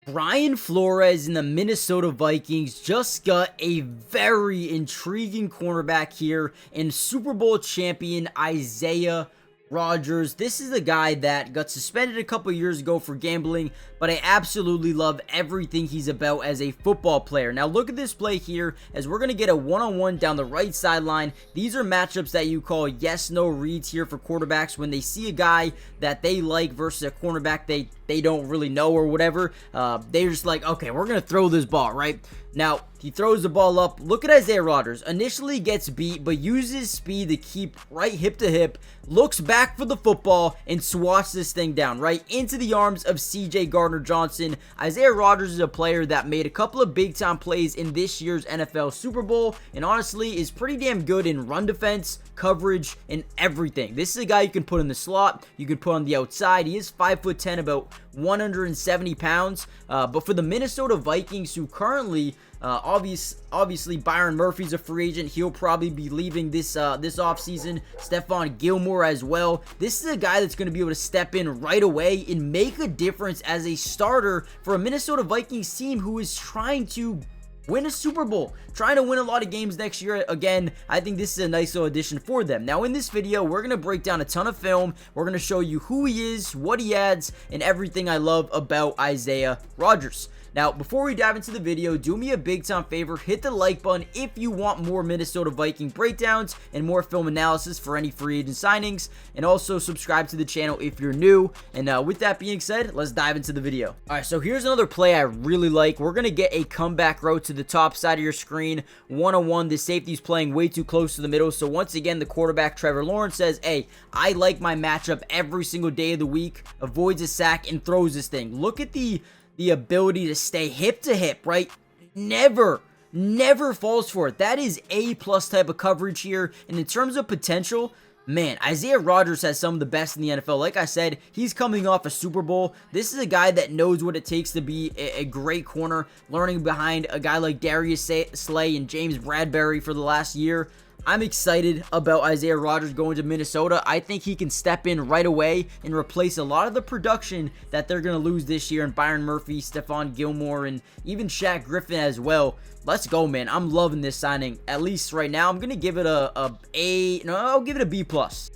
Brian Flores and the Minnesota Vikings just got a very intriguing cornerback here in Super Bowl champion Isaiah Rodgers. This is a guy that got suspended a couple years ago for gambling, but I absolutely love everything he's about as a football player. Now look at this play here as we're going to get a one-on-one down the right sideline. These are matchups that you call yes-no reads here for quarterbacks when they see a guy that they like versus a cornerback they don't really know or whatever. They're just like, okay, we're going to throw this ball, right? Now, he throws the ball up. Look at Isaiah Rodgers. Initially gets beat, but uses speed to keep right hip to hip. Looks back for the football and swats this thing down right into the arms of CJ Gardner-Johnson. Isaiah Rodgers is a player that made a couple of big-time plays in this year's NFL Super Bowl and honestly is pretty damn good in run defense, coverage, and everything. This is a guy you can put in the slot. You can put on the outside. He is 5'10", about 170 pounds. But for the Minnesota Vikings, who currently obviously Byron Murphy's a free agent. He'll probably be leaving this offseason. Stephon Gilmore as well. This is a guy that's going to be able to step in right away and make a difference as a starter for a Minnesota Vikings team who is trying to win a Super Bowl, trying to win a lot of games next year. Again, I think this is a nice little addition for them. Now, in this video, we're going to break down a ton of film. We're going to show you who he is, what he adds, and everything I love about Isaiah Rodgers. Now, before we dive into the video, do me a big time favor, hit the like button if you want more Minnesota Viking breakdowns and more film analysis for any free agent signings, and also subscribe to the channel if you're new. And with that being said, let's dive into the video. All right, so here's another play I really like. We're going to get a comeback route to the top side of your screen, one-on-one. The safety's playing way too close to the middle, so once again, the quarterback, Trevor Lawrence, says, hey, I like my matchup every single day of the week, avoids a sack, and throws this thing. Look at the ability to stay hip to hip, right? Never falls for it. That is A+ type of coverage here. And in terms of potential, man, Isaiah Rodgers has some of the best in the NFL. Like I said, he's coming off a Super Bowl. This is a guy that knows what it takes to be a great corner, learning behind a guy like Darius Slay and James Bradbury for the last year. I'm excited about Isaiah Rodgers going to Minnesota. I think he can step in right away and replace a lot of the production that they're going to lose this year in Byron Murphy, Stephon Gilmore, and even Shaq Griffin as well. Let's go, man. I'm loving this signing. At least right now, I'm going to give it I'll give it a B+.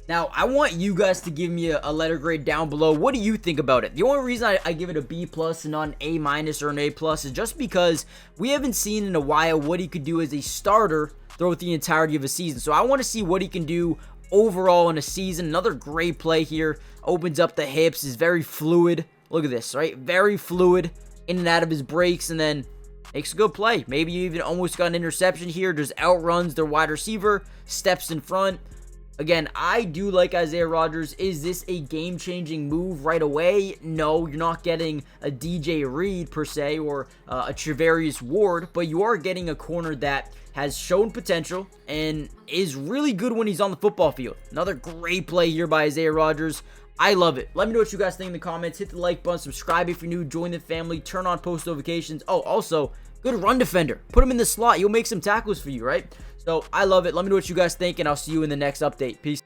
Now, I want you guys to give me a letter grade down below. What do you think about it? The only reason I give it a B+ and not an A- or an A+ is just because we haven't seen in a while what he could do as a starter throughout the entirety of a season. So I want to see what he can do overall in a season. Another great play here. Opens up the hips. Is very fluid. Look at this, right? Very fluid in and out of his breaks, and then makes a good play. Maybe you even almost got an interception here. Just outruns their wide receiver. Steps in front. Again, I do like Isaiah Rodgers. Is this a game-changing move right away? No, you're not getting a DJ Reed per se or a Trevarius Ward, but you are getting a corner that has shown potential and is really good when he's on the football field. Another great play here by Isaiah Rodgers. I love it. Let me know what you guys think in the comments. Hit the like button, subscribe if you're new, join the family, turn on post notifications. Oh, also, good run defender. Put him in the slot. He'll make some tackles for you, right? So I love it. Let me know what you guys think, and I'll see you in the next update. Peace.